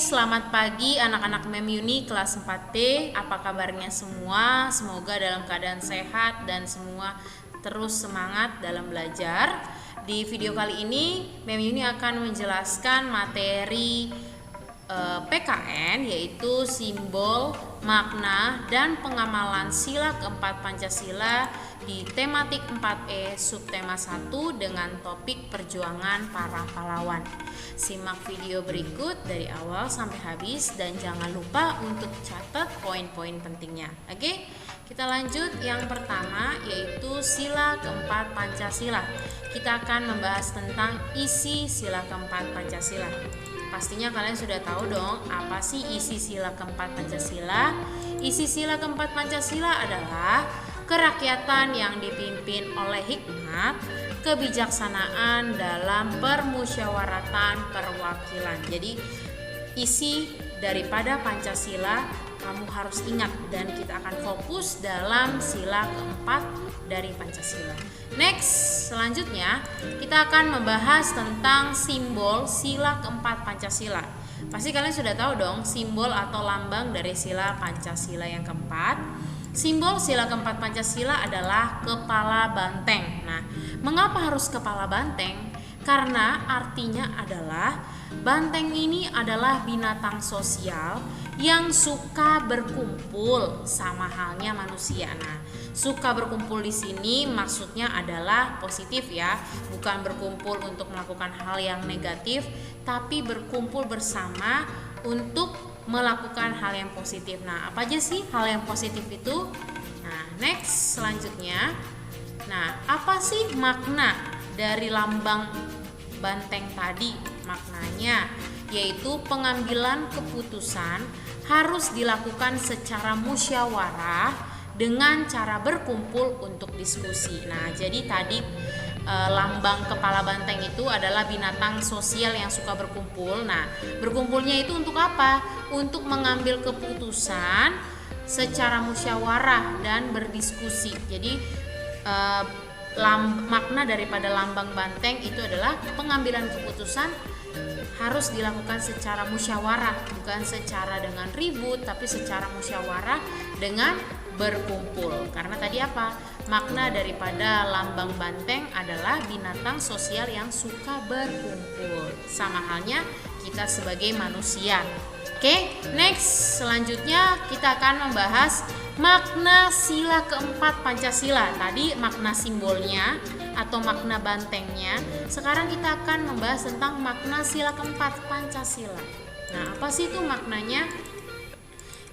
selamat pagi anak-anak MEMUNI kelas 4D. Apa kabarnya semua? Semoga dalam keadaan sehat dan semua terus semangat dalam belajar. Di video kali ini MEMUNI akan menjelaskan materi PKN, yaitu simbol, makna, dan pengamalan sila keempat Pancasila di tematik 4E subtema 1 dengan topik perjuangan para pahlawan. Simak video berikut dari awal sampai habis dan jangan lupa untuk catat poin-poin pentingnya. Oke, kita lanjut. Yang pertama yaitu sila keempat Pancasila. Kita akan membahas tentang isi sila keempat Pancasila. Pastinya kalian sudah tahu dong apa sih isi sila keempat Pancasila. Isi sila keempat Pancasila adalah kerakyatan yang dipimpin oleh hikmat, kebijaksanaan dalam permusyawaratan perwakilan. Jadi isi daripada Pancasila kamu harus ingat dan kita akan fokus dalam sila keempat dari Pancasila. Next, selanjutnya kita akan membahas tentang simbol sila keempat Pancasila. Pasti kalian sudah tahu dong simbol atau lambang dari sila Pancasila yang keempat. Simbol sila keempat Pancasila adalah kepala banteng. Nah, mengapa harus kepala banteng? Karena artinya adalah banteng ini adalah binatang sosial yang suka berkumpul, sama halnya manusia. Nah, suka berkumpul di sini maksudnya adalah positif ya, bukan berkumpul untuk melakukan hal yang negatif, tapi berkumpul bersama untuk melakukan hal yang positif. Nah, apa aja sih hal yang positif itu? Nah, next selanjutnya. Nah, apa sih makna dari lambang banteng tadi? Maknanya yaitu pengambilan keputusan harus dilakukan secara musyawarah dengan cara berkumpul untuk diskusi. Nah, jadi tadi lambang kepala banteng itu adalah binatang sosial yang suka berkumpul. Nah, berkumpulnya itu untuk apa? Untuk mengambil keputusan secara musyawarah dan berdiskusi. Jadi makna daripada lambang banteng itu adalah pengambilan keputusan harus dilakukan secara musyawarah, bukan secara dengan ribut, tapi secara musyawarah dengan berkumpul. Karena tadi apa? Makna daripada lambang banteng adalah binatang sosial yang suka berkumpul. Sama halnya kita sebagai manusia. Oke, next selanjutnya kita akan membahas makna sila keempat Pancasila. Tadi makna simbolnya atau makna bantengnya. Sekarang kita akan membahas tentang makna sila keempat Pancasila. Nah, apa sih itu maknanya?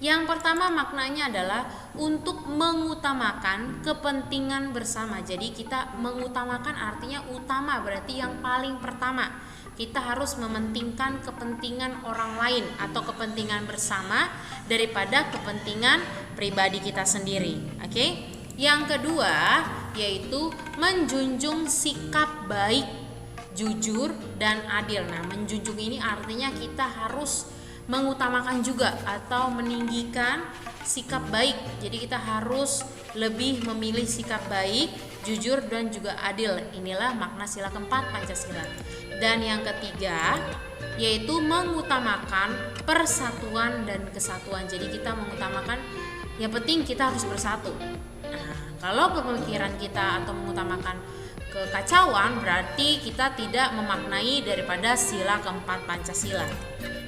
Yang pertama maknanya adalah untuk mengutamakan kepentingan bersama. Jadi kita mengutamakan artinya utama, berarti yang paling pertama. Kita harus mementingkan kepentingan orang lain atau kepentingan bersama daripada kepentingan pribadi kita sendiri. Oke? Yang kedua yaitu menjunjung sikap baik, jujur, dan adil. Nah, menjunjung ini artinya kita harus mengutamakan juga atau meninggikan sikap baik. Jadi kita harus lebih memilih sikap baik, jujur, dan juga adil. Inilah makna sila keempat Pancasila. Dan yang ketiga yaitu mengutamakan persatuan dan kesatuan. Jadi kita mengutamakan yang penting kita harus bersatu. Nah, kalau pemikiran kita atau mengutamakan kekacauan berarti kita tidak memaknai daripada sila keempat Pancasila.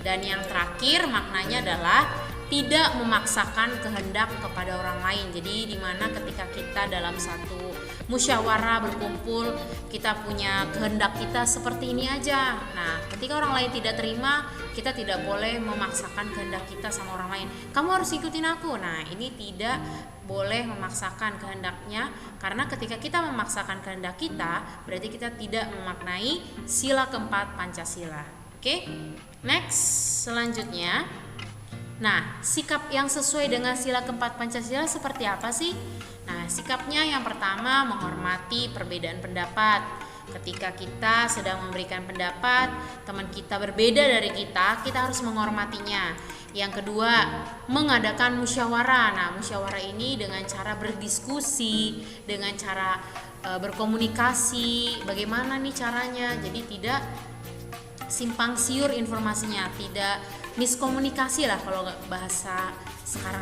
Dan yang terakhir maknanya adalah tidak memaksakan kehendak kepada orang lain. Jadi dimana ketika kita dalam satu musyawarah berkumpul, kita punya kehendak kita seperti ini aja. Nah, ketika orang lain tidak terima, kita tidak boleh memaksakan kehendak kita sama orang lain. Kamu harus ikutin aku. Nah, ini tidak boleh memaksakan kehendaknya, karena ketika kita memaksakan kehendak kita, berarti kita tidak memaknai sila keempat Pancasila. Oke? Next, selanjutnya. Nah, sikap yang sesuai dengan sila keempat Pancasila seperti apa sih? Nah, sikapnya yang pertama menghormati perbedaan pendapat. Ketika kita sedang memberikan pendapat, teman kita berbeda dari kita harus menghormatinya. Yang kedua, mengadakan musyawarah. Nah, musyawarah ini dengan cara berdiskusi, dengan cara berkomunikasi. Bagaimana nih caranya? Jadi tidak simpang siur informasinya, tidak miskomunikasi lah kalau bahasa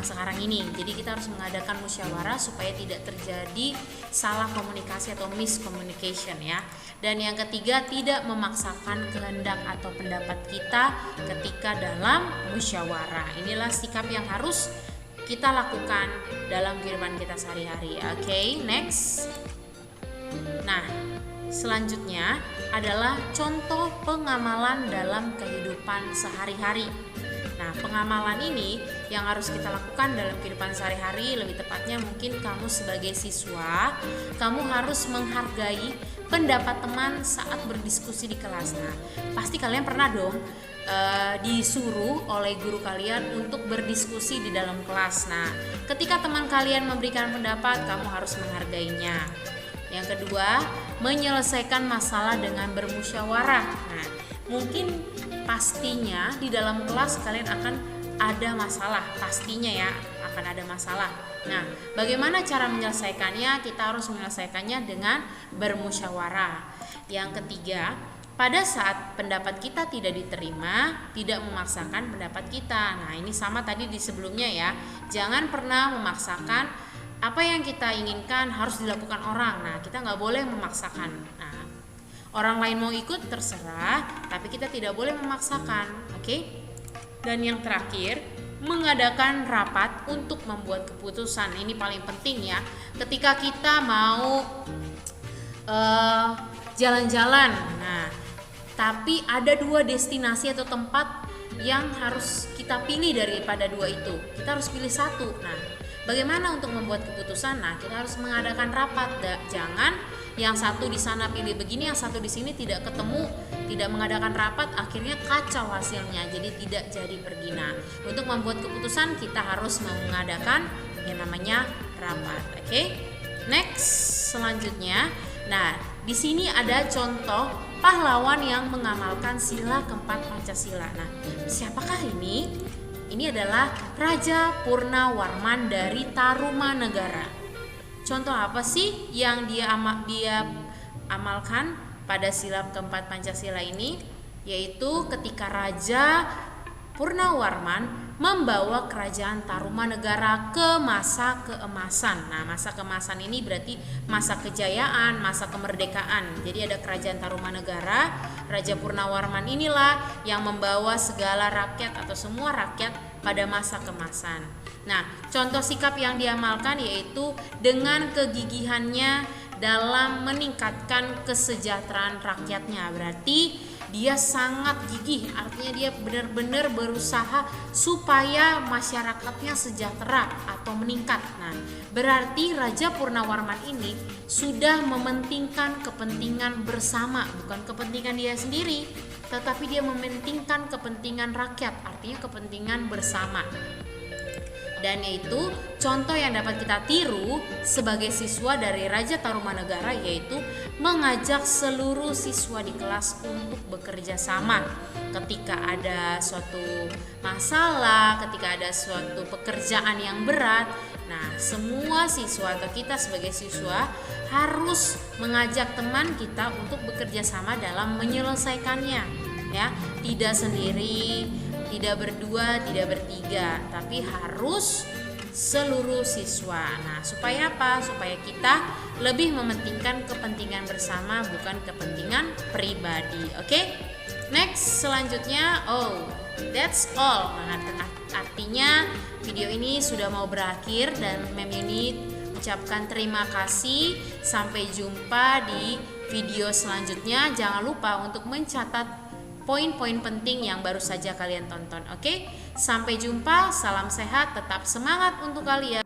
sekarang ini. Jadi kita harus mengadakan musyawarah supaya tidak terjadi salah komunikasi atau miscommunication ya. Dan yang ketiga, tidak memaksakan kehendak atau pendapat kita ketika dalam musyawarah. Inilah sikap yang harus kita lakukan dalam kehidupan kita sehari-hari. Oke, next. Nah, selanjutnya adalah contoh pengamalan dalam kehidupan sehari-hari. Nah, pengamalan ini yang harus kita lakukan dalam kehidupan sehari-hari, lebih tepatnya mungkin kamu sebagai siswa, kamu harus menghargai pendapat teman saat berdiskusi di kelas. Nah, pasti kalian pernah dong disuruh oleh guru kalian untuk berdiskusi di dalam kelas. Nah, ketika teman kalian memberikan pendapat, kamu harus menghargainya. Yang kedua, menyelesaikan masalah dengan bermusyawarah. Nah, mungkin pastinya di dalam kelas kalian akan ada masalah, pastinya ya akan ada masalah. Nah, bagaimana cara menyelesaikannya? Kita harus menyelesaikannya dengan bermusyawarah. Yang ketiga, pada saat pendapat kita tidak diterima, tidak memaksakan pendapat kita. Nah, ini sama tadi di sebelumnya ya. Jangan pernah memaksakan apa yang kita inginkan harus dilakukan orang. Nah, kita nggak boleh memaksakan. Nah, orang lain mau ikut terserah, tapi kita tidak boleh memaksakan. Oke? Dan yang terakhir, mengadakan rapat untuk membuat keputusan. Ini paling penting ya. Ketika kita mau jalan-jalan, nah, tapi ada 2 destinasi atau tempat yang harus kita pilih daripada 2 itu. Kita harus pilih satu. Nah, bagaimana untuk membuat keputusan? Nah, kita harus mengadakan rapat. Jangan yang satu di sana pilih begini, yang satu di sini tidak ketemu, tidak mengadakan rapat, akhirnya kacau hasilnya. Jadi tidak jadi pergi. Nah, untuk membuat keputusan kita harus mengadakan yang namanya rapat. Oke? Next, selanjutnya. Nah, di sini ada contoh pahlawan yang mengamalkan sila keempat Pancasila. Nah, siapakah ini? Ini adalah Raja Purnawarman dari Tarumanegara. Contoh apa sih yang dia amalkan pada sila keempat Pancasila ini? Yaitu ketika Raja Purnawarman membawa kerajaan Tarumanegara ke masa keemasan. Nah, masa keemasan ini berarti masa kejayaan, masa kemerdekaan. Jadi ada kerajaan Tarumanegara, Raja Purnawarman inilah yang membawa segala rakyat atau semua rakyat pada masa keemasan. Nah, contoh sikap yang diamalkan yaitu dengan kegigihannya dalam meningkatkan kesejahteraan rakyatnya. Berarti dia sangat gigih, artinya dia benar-benar berusaha supaya masyarakatnya sejahtera atau meningkat. Nah, berarti Raja Purnawarman ini sudah mementingkan kepentingan bersama, bukan kepentingan dia sendiri, tetapi dia mementingkan kepentingan rakyat, artinya kepentingan bersama. Dan yaitu contoh yang dapat kita tiru sebagai siswa dari Raja Tarumanegara, yaitu mengajak seluruh siswa di kelas untuk bekerja sama ketika ada suatu masalah, ketika ada suatu pekerjaan yang berat. Nah, semua siswa atau kita sebagai siswa harus mengajak teman kita untuk bekerja sama dalam menyelesaikannya, ya, tidak sendiri, tidak berdua, tidak bertiga, tapi harus seluruh siswa. Nah, supaya apa? Supaya kita lebih mementingkan kepentingan bersama, bukan kepentingan pribadi. Oke? Next, selanjutnya, that's all. Nah, artinya video ini sudah mau berakhir dan Mem Yuni ucapkan terima kasih. Sampai jumpa di video selanjutnya. Jangan lupa untuk mencatat poin-poin penting yang baru saja kalian tonton. Oke? Sampai jumpa, salam sehat, tetap semangat untuk kalian.